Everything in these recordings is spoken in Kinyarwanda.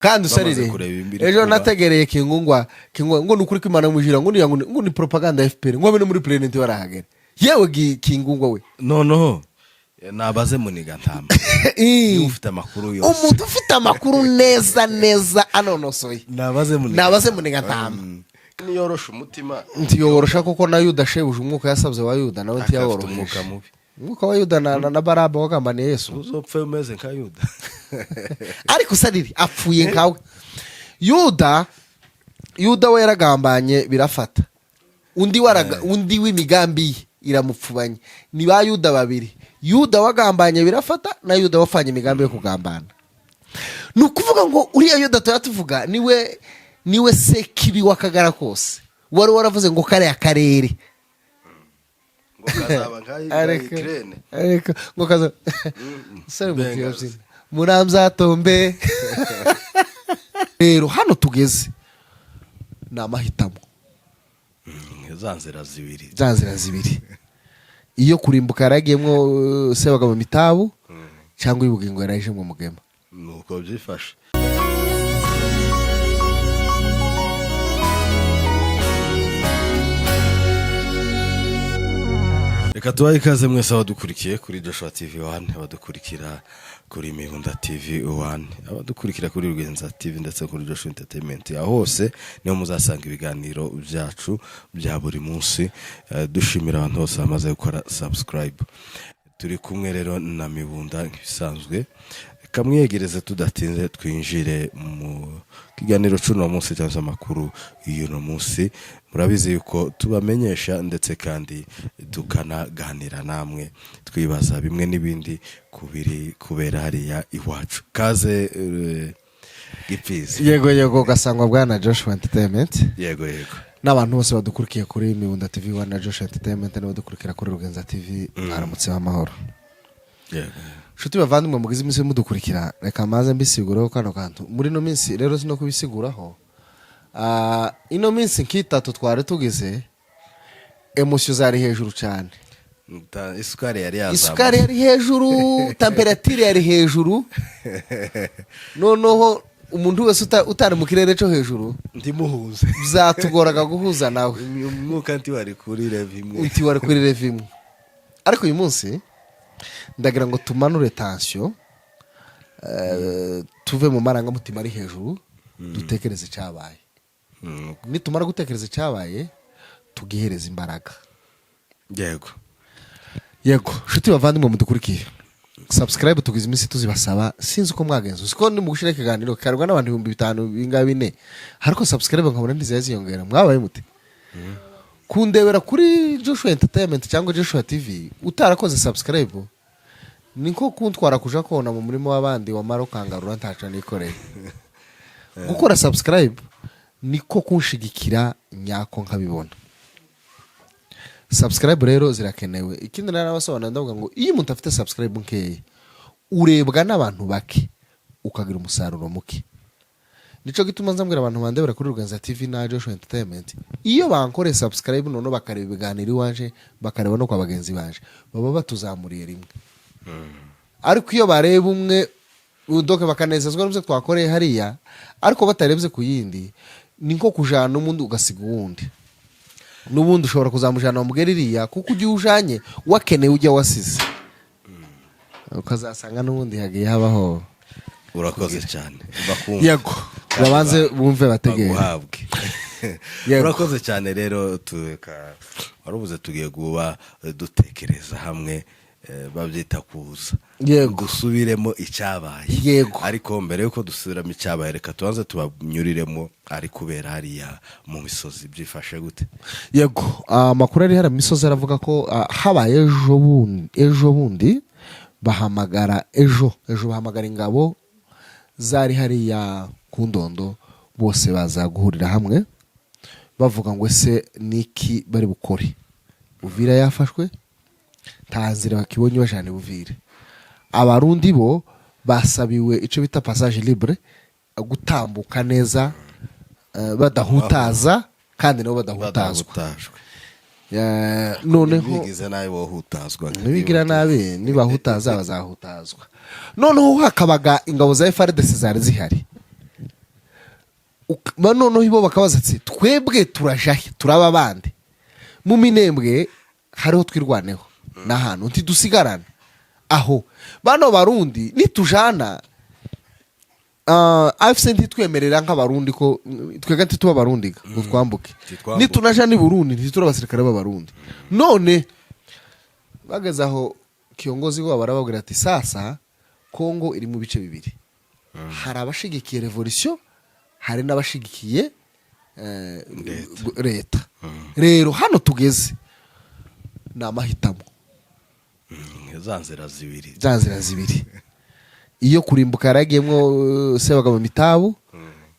kandi usarire ejo nategereye kingungwa ngo nukuri kwimana mujira ngo ni propaganda FPR ngo bene muri president warahagera yewe kingungwa we no nabaze muniga ntama ufite amakuru yose umuntu ufite amakuru neza anonosoye nabaze muniga ntama niyorosha umutima ntiyorosha kuko na Yuda shebuje umwuka yasabye wa Yuda nawe ntiyaworoshye umwuka wa Yuda na Baraba wagambaniye Yesu uzopfe umeze nka Yuda ariko sariri apfuye nkawe Yuda we yaragambanye birafata undi w'imigambi iramupfubanye ni ba Yuda babiri Yuda wagambanye birafata na Yuda wafanye imigambi yo kugambana nukuvuga ngo uriya Yuda tuyatuvuga niwe sekibi wakagara kose wari waravuze ngo kare akarere ngo kazaba nka Ukraine ariko ngo kaza sare mutiyavye muramzatombe rero hano tugeze namahitamo zanzira zibiri iyo kurimbuka yaragiyemwo sebaga mu mitabu cyangwa ibugingo yaraje mu mugema nuko byifashe. Reka tubaye ikaze mwese abadukurikiye kuri Joshua TV 1 abadukurikira kuri Mihunda TV 1 abadukurikira kuri Rugenza TV ndetse kuri Joshua Entertainment ya hose niho muzasanga ibiganiro byacu bya buri munsi. Dushimira abantu bose bamaze gukora subscribe. Turi kumwe rero na Mihunda nk'isanzwe kamwiyegereze tudatinze twinjire mu kiganiro cy'uno munsi cyangwa amakuru y'uno munsi. Murabizi yuko tubamenyesha ndetse kandi tukanaganira namwe twibaza bimwe n'ibindi kubera hariya iwacu. Kaze Gipizi. Yego gasangwa bwana Joshua Entertainment. Yego n'abantu bose badukurikiye kuri Mihunda TV 1 na Joshua Entertainment n'abadukurikira kuri Rugenza TV aramutse amahoro. Yego Shuti bavandimwe mugize iminsi mudukurikira reka maze mbisiguraho kano kantu muri no minsi rero sino kubisiguraho ino minsi nk'itatu twari tugize emotion zari hejuru cyane isukari yari hejuru temperature yari hejuru noneho umuntu wese utari mu kirere cyo hejuru ndimuhuze bizatugoraga guhuza nawe umwuka nti wari kuri level imwe ariko uyu munsi ndagira ngo tumanure tension tuve mu marangamutima ari hejuru dutekereze cyabaye nitumara gutekereza cyabaye tugihereza imbaraga. Yego shuti bavandimwe mudukurikiye subscribe tugize iminsi tuzibasaba sinzi uko mwagenza siko ni mu gushira ikiganiro karwa n'abantu 5,000 bingabine hariko subscribe nkabona ndizayiyongera mwabaye muti kundebera kuri Joshua Entertainment cyangwa Joshua TV utarakoze subscribe niko kuntwara kuja kona mu murimo w'abandi wa Marokangarura ntaca nikoreye gukora subscribe niko kunshigikira nyako nkabibona. Subscribe rero zirakenewe ikindi narabasobanura ndavuga ngo iyo umuntu afite subscribe nkeye urebwa n'abantu bake ukagira umusaruro muke. Nico gituma nzambwira abantu bandebera kuri Rugenza TV na Joshua Entertainment iyo bankore subscribe none bakareba ibiganiro iwanje bakareba no kwa bagenzi banje baba batuzamuriye rimwe. Ariko iyo bareba umwe udoke bakanezezwa n'ubyo twakoreye hariya ariko batarebye ku yindi niko kujana umuntu ugasiga uwundi n'ubundi ushobora kuzamujana mugeririya kuko ujye ujanye wakeneye ujya wasize ukazasanga n'ubundi hagiye habaho. Urakoze cyane yego babanze bumve bategeye urakoze cyane rero warubuze tugiye guba dutekereza hamwe babyita kuza dusubiremo icyabaye ariko mbere yuko dusubiramo icyabaye reka tubanze tubanyuriremo ari kubera hariya mu misozi byifashe gute. Yego amakuru ari hariya mu misozi aravuga ko habaye ejo bundi bahamagara bahamagara ingabo zari hariya ku Ndondo bose baza guhurira hamwe bavuga ngo ese niki bari bukore Uvira yafashwe tanzira bakibonye bajane Uvira abarundi bo basabiwe ico bita passage libre gutambuka neza badahutaza kandi nabo badahutazwa noneho bigize nabi bohutazwa bigira nabi nibahutaza bazahutazwa noneho hakabaga ingabo za FARDC zari zihari noneho ibo bakabaza ati twebwe turajahe turaba bande mu Minembwe hariho twirwaneho n'ahantu ntidusigarana aho bano barundi nitujana afise ntitwemerera nk'abarundi ko twega ntituba barundi ngo twambuke nitunaja ni Burundi ntitura abasirikare b'abarundi none bageze aho kiongozi wabo barababwira ati sasa Kongo iri mu bice bibiri hari abashigikiye revolution hari n'abashigikiye leta rero hano tugeze n'amahitamo za nzira zibiri iyo kurimbuka yaragiyemwo Sebagabo Mitabu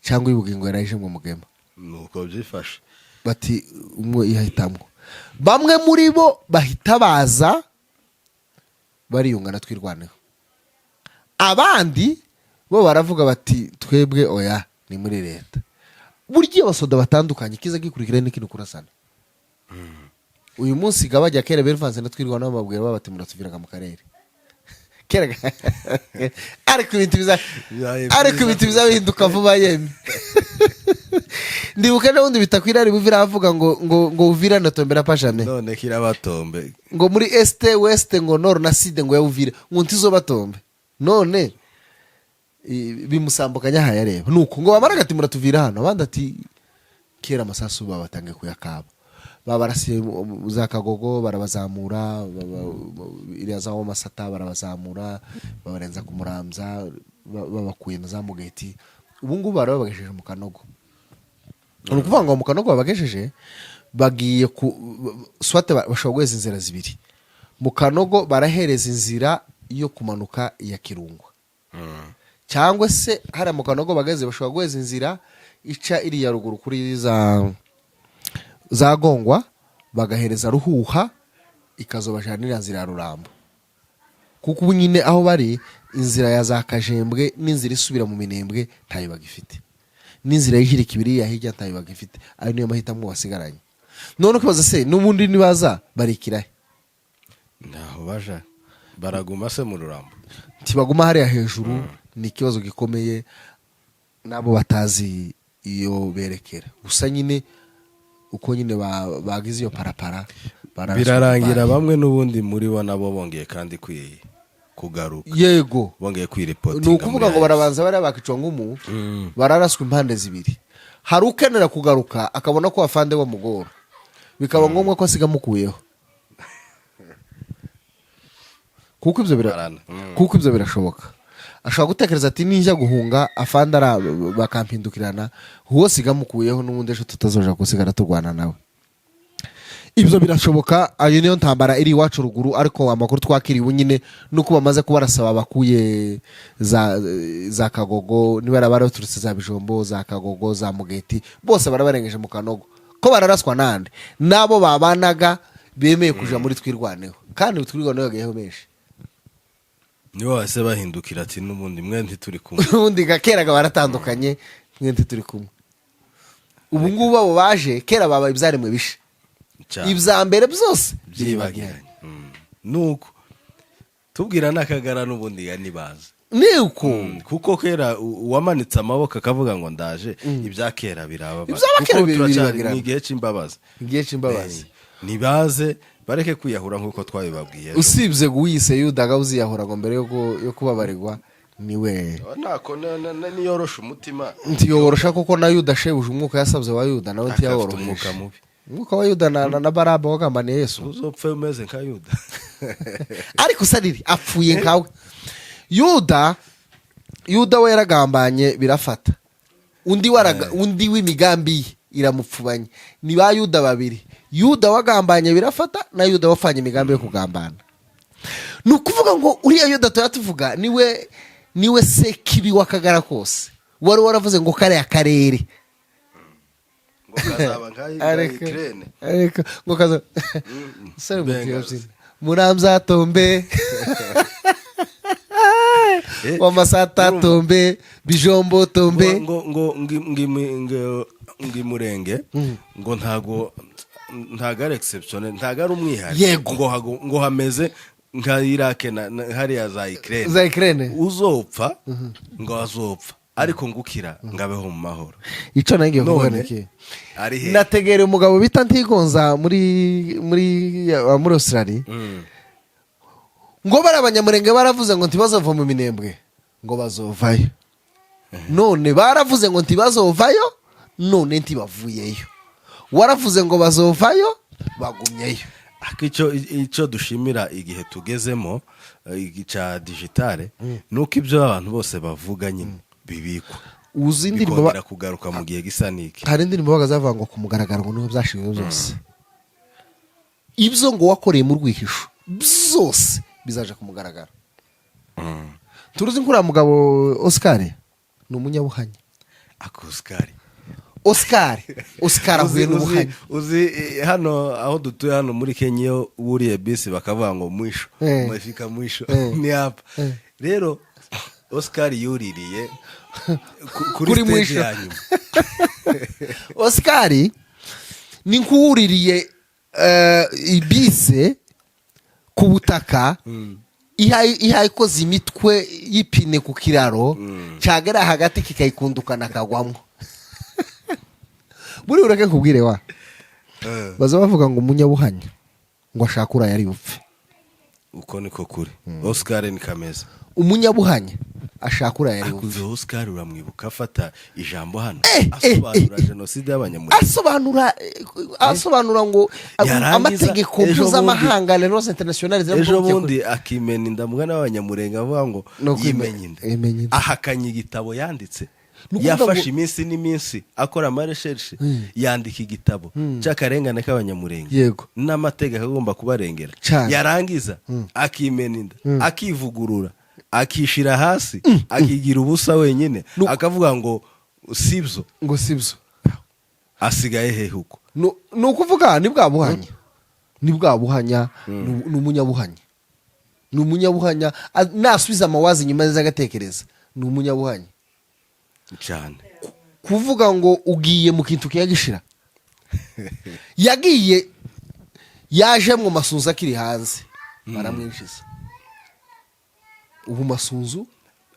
cyangwa ibugingo yarayijemwe Mugema nuko byifashe bati umwe ihitamo bamwe muri bo bahita baza bariyungana twirwaneho abandi bo baravuga bati twebwe oya ni muri leta buryo abasoda batandukanye kiza gikurikira n'ikintu kurasana uyu munsi gabajya kera bervanze natwirwana babwira babati muratuviraga mu karere kera ariko ibintu bizahinduka vuba yeme ndibuka n'ubundi bitakwirari buvira avuga ngo uvira natombera pajame none kira batombe ngo muri este west ngo nord na sud ngo yavire ngo ntizo batombe none bimusambukanya hayareba nuko ngo bamaraga ati muratuvira hano abandi ati kera amasasu babatange kuyakaba babarasiye za Kagogo barabazamura iriya za Masata barabazamura babarenza ku Muramza babakuye na za Mugeti ubu ngubu barabagesheje mu Kanogo ukuvuga ngo mu Kanogo babagesheje bagiye ku swate bashobogweza inzira zibiri mu Kanogo barahereza inzira yo kumanuka ya Kirungwa cyangwa se hari mu Kanogo bageze bashobogweza inzira ica iri ya ruguru kuri za Gongwa bagahereza Ruhuha ikazobajanira nzira ya Rurambo kuko ubu nyine aho bari inzira ya za Kajembwe n'inzira isubira mu Minembwe ntayo bagifite n'inzira y'ijiri kibiri ya hirya ntayo bagifite ari niyo mahitamo basigaranye none ukibaza se n'ubundi nibaza barikirahe naho baja baraguma se mu Rurambo tibaguma hariya hejuru ni ikibazo gikomeye nabo batazi iyo berekera gusa nyine uko nyine bagize iyo parapara birarangira bamwe n'ubundi muri bo nabo bongeye kandi kugaruka yego bongeye kwirepoti ni ukuvuga ngo barabanza bari bakicwa nk'umu bararaswa impande zibiri hari ukenera kugaruka akabona ko afande wa mugora bikaba ngombwa ko asiga mukuyeho kuko ibyo birashoboka ashobora gutekereza ati nijya guhunga afande bakampindukirana uwo siga mukuyeho n'ubundi ejo tutazoja gusigara turwana nawe ibyo birashoboka ayo niyo ntambara iri iwacu ruguru ariko amakuru twakiriwe nyine nuko bamaze kubarasaba bakuye za Kagogo niba baraturutse za Bijombo za Kagogo za Mugeti bose barabarengeje mu Kanogo ko bararaswa nande nabo babanaga bemeye kuja muri twirwaneho kandi twirwaneho gayeho menshi niyo wase bahindukira ati n'ubundi mwe ntituri kumwe ubundi gakeraga baratandukanye mwe ntituri kumwe ubu ngubu abo baje kera babaye ibyaremwe bishe ibya mbere byose byibagiranye nuko tubwira n'akagara n'ubundi yanibaza nuko kuko kera uwamanitse amaboko akavuga ngo ndaje ibya kera biraba birabagirana ni igihe cy'imbabazi nibaze bareke kwiyahura nk'uko twabibabwiye usibye guwise Yuda uziyahura ngo mbere yo kubabarirwa niwe nako niyorosha umutima ntiyorosha kuko na Yuda shebuje umwuka yasabye wa Yuda nawe ntiyaworoheje umwuka wa Yuda na Baraba wagambaniye Yesu uzopfe umeze nka Yuda ariko sariri apfuye nkawe Yuda we yaragambanye birafata undi w'imigambi iramupfubanye ni ba Yuda babiri Yuda wagambanye birafata na Yuda wafanye imigambi yo kugambana ni ukuvuga ngo uriya Yuda tuyatuvuga niwe sekibi wakagara kose wari waravuze ngo kare akarere ngo kazaba nka Ukraine ariko ngo kaza sare Muramza tombe wa Masata tombe Bijombo tombe ngo ngimurenge ngo ntago ari exception ntago ari umwihariko ngo hameze nka Iraq na hariya za Ukraine uzopfa ngo azopfa ariko ngukira ngabeho mu mahoro. ico nangiye kuvuga None, niki ari he? nategereye umugabo bita Ntigonza muri Australia ngo bari abanyamurenge baravuze ngo ntibazova mu Minembwe ngo bazovayo none baravuze ngo ntibazovayo none ntibavuyeyo waravuze ngo bazovayo bagumyeyo. Icyo dushimira igihe tugezemo igica digitale nuko ibyo abantu bose bavuga nyine bibikwa uzi indirimbo bikongera kugaruka mu gihe gisa niki. hari indirimbo bagazavuga ngo kumugaragara ngo niho byashimwe byose ibyo ngo wakoreye mu rwihisho byose bizaje kumugaragara. turuzi nkuriya mugabo Oscar ni umunyabuhanya. Oscar avuye n'ubuhanya. Uzi hano aho dutuye hano muri Kenya iyo wuriye bisi bakavuga ngo mwisho umefika mwisho ni hapa. Rero Oscar yuririye kuri mwisho ya nyuma. Oscar ni nk'uwuririye ibise ku butaka ihaye ikoze imitwe y'ipine ku kiraro cyagera hagati kikayikundukana kagwamo. buri ureke kubwire wa baza bavuga ngo umunyabuhanya ngo ashaka ura yari upfe. Uko niko kuri. Oscar ni kameza. Umunyabuhanya ashaka ura yari upfe. Akuze Oscar uramwibuka afata ijambo hano asobanura genocide y'abanyamurenge. Asobanura ngo amategeko mpuzamahanga les normes internationales ejo bundi akimena indamugana y'abanyamurenge avuga ngo yimenye inda. Ahakanye igitabo yanditse. Yafashe iminsi n'iminsi akora amareshershe yandika igitabo cy'akarengane k'abanyamurenge yego n'amategeko agomba kubarengera. Yarangiza akimena inda akivugurura akishira hasi akigira ubusa wenyine akavuga ngo sibyo asigaye hehe uko. ni ukuvuga ni bwa buhanya ni umunyabuhanya nasubiza amawazi nyuma y'agatekereza ni umunyabuhanya cyane. Kuvuga ngo ugiye mu kintu kiyagishira yagiye yaje mu masunzu akiri hanze baramwinjiza ubu masunzu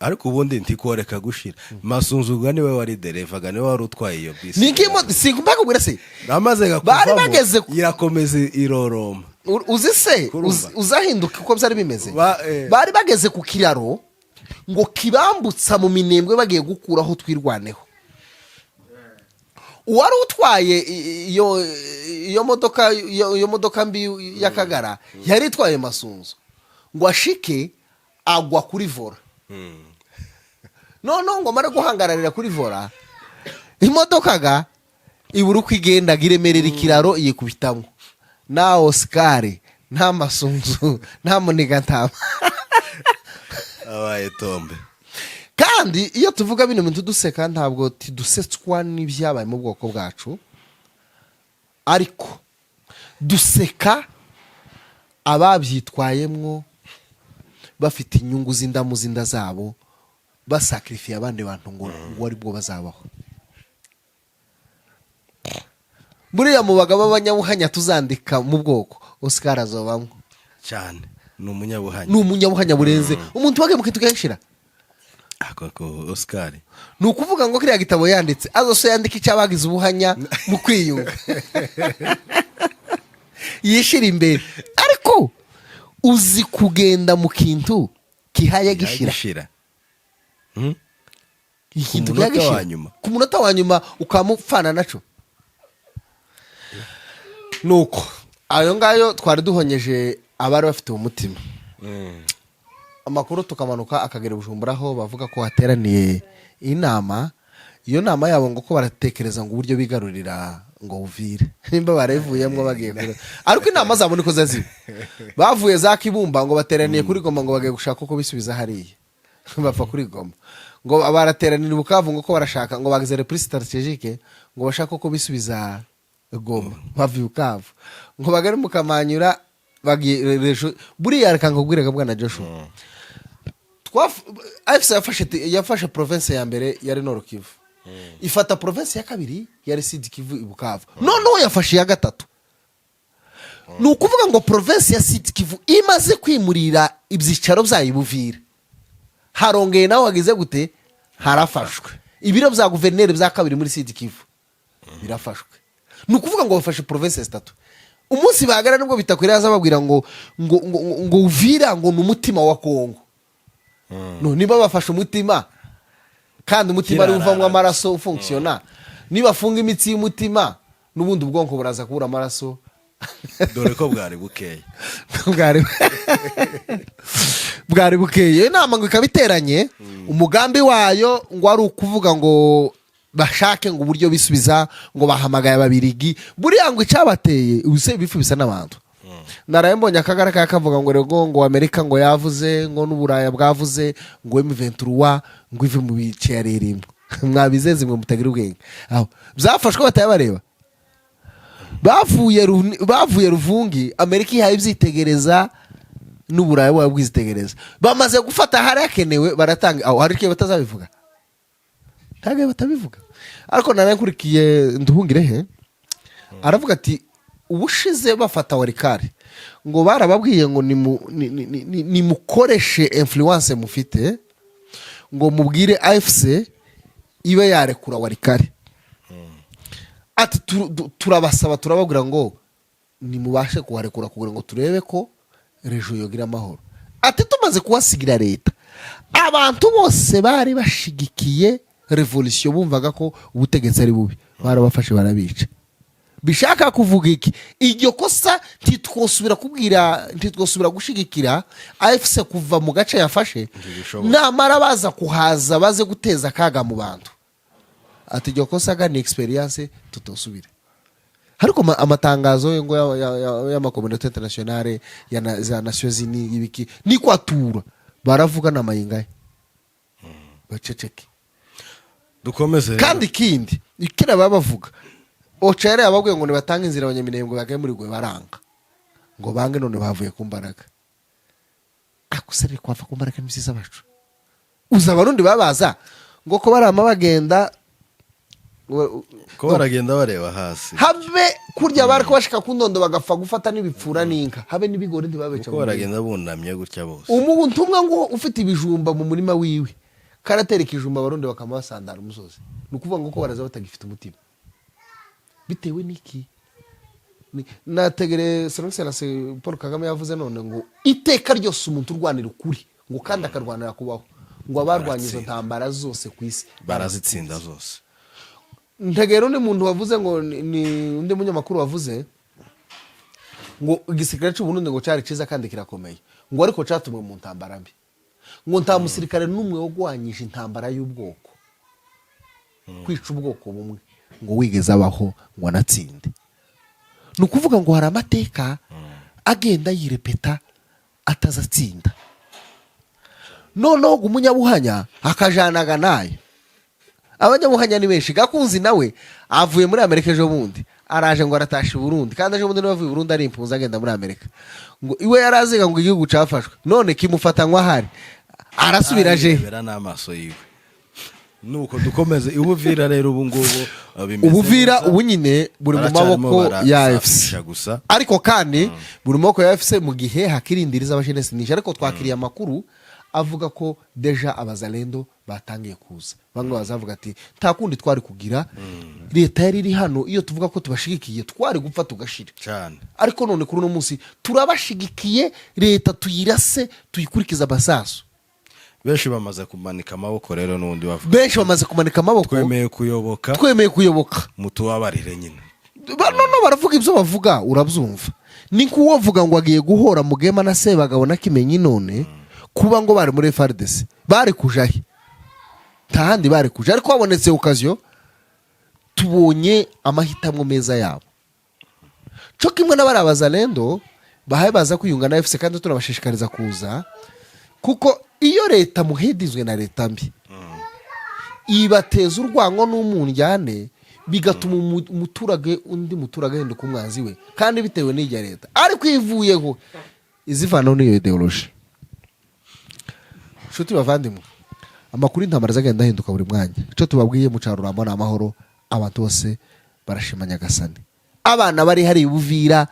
ariko ubundi ntikoreka gushira masunzu gane we wari derevaga ne wari utwaye iyo bisi nikimo sikumbaga ubirase bamaze gakuvamo irakomeza iroroma uzi se uzahinduka uko byari bimeze bari bageze ku kiraro ngo kibambutsa mu Minembwe bagiye gukuraho twirwaneho. Uwari utwaye iyo modoka mbi y'Akagara yari itwaye masunzu ngo ashike agwa kuri vora. None ngo mara guhangararira kuri vora imodoka ga ibura uko igenda giremerera ikiraro yikubitamo. Na Oscar nta masunzu nta muniga ntama abaye tombe. Kandi iyo tuvuga bino bintu duseka ntabwo tidusetswa n'ibyabaye mu bwoko bwacu ariko duseka ababyitwayemwo bafite inyungu z'indamu zinda zabo basacrifice abandi bantu ngo wari bwo bazabaho. Buriya mu bagabo b'abanyabuhanya tuzandika mu bwoko Oscar azobamwe cyane. Ni umunyabuhanya burenze umuntu wage mukitu gashira akako Oscar. Ni ukuvuga ngo kiriya gitabo yanditse azoso yandika icyabagize ubuhanya mu kwiyunga yishira imbere ariko uzi kugenda mu kintu kihaye gishira ikintu cyagishira ku munota wa nyuma ukamufana naco. Nuko ayo ngayo twari duhonyeje abari bafite umutima. Amakuru tukamanuka akagera Bujumburaho bavuga ko hateraniye inama. Iyo nama yabo ngo ko baratekereza ngo uburyo bigarurira ngo Uvira nimba barevuyemo bagiye kure ariko inama zabo niko zazi bavuye za Kibumba ngo bateraniye kuri Goma ngo bagiye gushaka uko bisubiza hariye bapfa kuri Goma ngo barateranira Bukavu ngo ko barashaka ngo bagize reprise strategique ngo bashaka uko bisubiza Goma bavuye Bukavu ngo bagere mu Kamanyura bagiye buriya arakanga kugwirega bwana Joshua yafashe province ya mbere yari Nord Kivu ifata province ya kabiri yari Sud Kivu Bukavu noneho yafashe ya gatatu. Ni ukuvuga ngo province ya Sud Kivu imaze kwimurira ibyicaro byayo Buvira harongeye nawe wagize gute harafashwe ibiro bya guverineri bya kabiri muri Sud Kivu birafashwe ni ukuvuga ngo bafashe provinces 3 umunsi bagara nibwo bitakwira zababwira ngo Uvira ngo n'umutima wa Kongo no niba bafashe umutima kandi umutima ari uvamwa amaraso fonctiona niba funga imitsi y'umutima n'ubundi ubwonko buraza kubura amaraso dore ko bwari bukeye bwari bukeye inama ngo ikabiteranye umugambi wayo ngo ari ukuvuga ngo bashake ngo uburyo bisubiza ngo bahamagaye ababirigi buriya ngo icabateye ubuse bifu bisa n'abantu naraye mbonye akagara kavuga ngo rego ngo Amerika ngo yavuze ngo n'uburaya bwavuze ngo M23 ngo ive mu bice yarerimo mwabizeze mwe mutagira ubwenge aho byafashwe batayabareba bavuye Ruvungi Amerika ihaye ibyitegereza n'uburaya bwabwizitegereza bamaze gufata hari yakenewe baratanga aho hari kiye batazabivuga ntage batabivuga ariko narankurikiye Nduhungirehe aravuga ati ubushize bafata warikare ngo barababwiye ngo ni mukoreshe influence mufite ngo mubwire AFC ibe yarekura warikare ati turabasaba turababwira ngo ni mubashe kuharekura kugira ngo turebe ko rejo yogira amahoro ati tumaze kuhasigira leta abantu bose bari bashigikiye revolution bumvaga ko ubutegetsi ari bubi barabafashe barabica bishaka kuvuga iki iryo kosa ntitwosubira gushigikira AFC kuva mu gace yafashe namara baza kuhaza baze guteza kaga mu bantu ati iryo kosa ga ni experience tutosubira hariko amatangazo ngo y'amakomunite internationale ya Nations Unies ibiki ni kwatura baravuga na mayingaye baceceke dukomeze kandi kindi ikira babavuga ocere ababwiye ngo nibatanga inzira abanyaminembwe bagaye muri gwe baranga ngo bange none bavuye ku mbaraga akusere kwafa ku mbaraga n'ibyiza bacu uza abarundi babaza ngo ko barama bagenda ko baragenda bareba hasi habe kurya bari ko bashika kundondo bagapfa gufata n'ibipfura n'inka habe n'ibigori ntibabeca ko baragenda bunamye gutya bose umuntu umwe ngo ufite ibijumba mu murima wiwe karatera ikijumba abarundi bakama basandara umusozi nukuvuga ngo ko baraza batagifite umutima bitewe niki nategere Excellence Paul Kagame yavuze none ngo iteka ryose umuntu urwanira ukuri ngo kandi akarwanira kubaho ngo abarwanya izo ntambara zose kwisi barazitsinda zose ntegero ni muntu wavuze ngo ni undi munyamakuru wavuze ngo igisikare cy'uburundi ngo cyari ciza kandi kirakomeye ngo ariko catumwe mu ntambara mbi ngo nta musirikare n'umwe wo gwanyisha intambara y'ubwoko kwica ubwoko bumwe ngo wigeze abaho ngo anatsinde nukuvuga ngo hari amateka agenda yirepeta atazatsinda noneho umunyabuhanya akajanaga naye abanyabuhanya ni benshi gakunzi nawe avuye muri Amerika ejo bundi araje ngo aratasha Burundi kandi ejo bundi navuye Burundi ari impunzi agenda muri Amerika ngo iwe yaraziga ngo igihugu cafashwe none kimufatanywa hari arasubiraje bera n'amaso yiwe nuko dukomeze ubuvira rero ubu ngubu ubuvira ubu nyine buri mu maboko ya AFC ariko kandi buri mu maboko ya AFC mu gihe hakirindiriza abashenesi nisha ariko twakiriye amakuru avuga ko deja abazalendo batangiye kuza bamwe bazavuga ati nta kundi twari kugira leta yari iri hano iyo tuvuga ko tubashigikiye twari gupfa tugashira cyane ariko none kuri no munsi turabashigikiye leta tuyirase tuyikurikiza basaso benshi bamaze kumanika amaboko rero nundi bavuga benshi bamaze kumanika amaboko twemeye kuyoboka mutubabarire nyine no baravuga ibyo bavuga urabyumva ni kuwovuga ngo agiye guhora mugema na Sebagabo na Kimenyi none kuba ngo bari muri FARDC bari kujahi tahandi bari kuja ariko babonetse occasion tubonye amahitamwe meza yabo cyo kimwe n'abari abazalendo bahaye baza kuyunga na FC kandi turabashishikariza kuza kuko iyo leta muhedizwe na leta mbi ibateza urwango n'umunjyane bigatuma umuturage undi muturage hinduka umwanzi we kandi bitewe n'ijya leta ariko ivuyeho izivanaho n'iyo ideology shuti bavandimwe amakuru intambara zagenda hinduka buri mwanya ico tubabwiye mu caruramo n'amahoro abantu bose barashimanya gasane abana bari hari ubuvira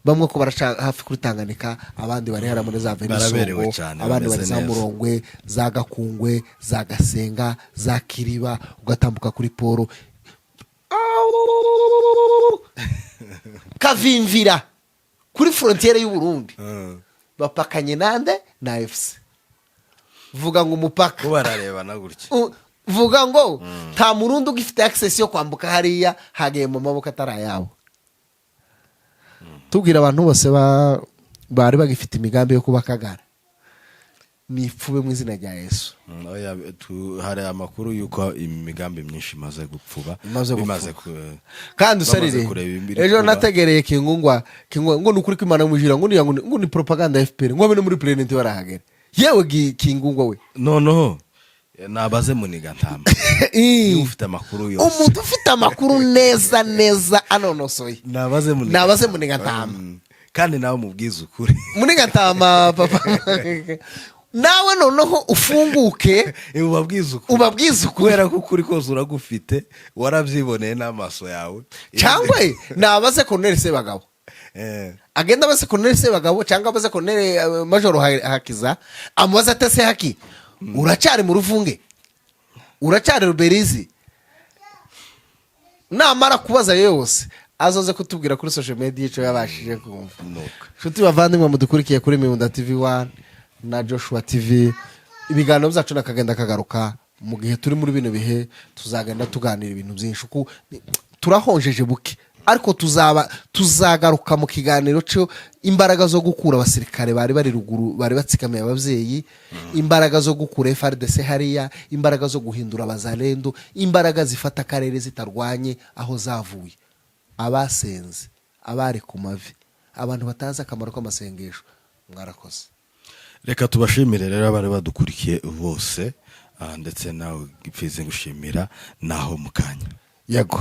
bamwe ko baraca hafi kuri Tanganyika, abandi bari hara muri za Baraberewe Venisongo, cyane, abandi bameze bari za neza. Murongwe, za Gakungwe, za Gasenga, za Kiriba, ugatambuka kuri Poro Kavimvira kuri frontiere y'u Burundi bapakanye nande na FC. Vuga ngo umupaka bararebana gutya, vuga ngo nta murundi ugifite access yo kwambuka hariya hagiye mu maboko atarayabo. Tubwira abantu bose bari bagifite imigambi yo kubakagara nipfube mu izina rya Yesu. hari amakuru yuko imigambi myinshi imaze gupfuba, bimaze kandi usarire ejo nategereye kingungwa ngo nukuri ko Imana mujira ngo ni propaganda ya FPR ngo bene muri president barahagera yewe kingungwa we noneho nabaze Muniga Ntama ufite amakuru yose, umuntu ufite amakuru neza anonosoye nabaze Muniga Ntama kandi nawe mubwiza ukuri Muniga Ntama papa nawe noneho ufunguke ubabwiza ukuri kubera ko ukuri kose uragufite, warabyiboneye n'amaso yawe. cyangwa nabaze Colonel Sebagabo agenda abaze Colonel Sebagabo cyangwa abaze Colonel Major Hakiza amubaza atese haki uracyari mu ruvunge, uracyari Ruberizi, namara kubaza yose azoze kutubwira kuri social media ico yabashije kumva. Shuti bavandimwe mudukurikiye kuri Mihunda TV 1 na Joshua TV, ibiganiro byacu nakagenda kagaruka mu gihe turi muri bino bihe, tuzagenda tuganira ibintu byinshi uko turahonjeje buke, ariko tuzagaruka mu kiganiro cyo imbaraga zo gukura abasirikare bari ruguru bari batsikamiye abavyeyi, imbaraga zo gukura FARDC hariya, imbaraga zo guhindura abazalendo, imbaraga zifata akarere zitarwanye aho zavuye, abasenze, abari ku mavi, abantu batazi akamaro k'amasengesho. Mwarakoze. Reka tubashimire rero abari badukurikiye bose, ndetse nawe gipfize ngushimira naho mukanya. Yego.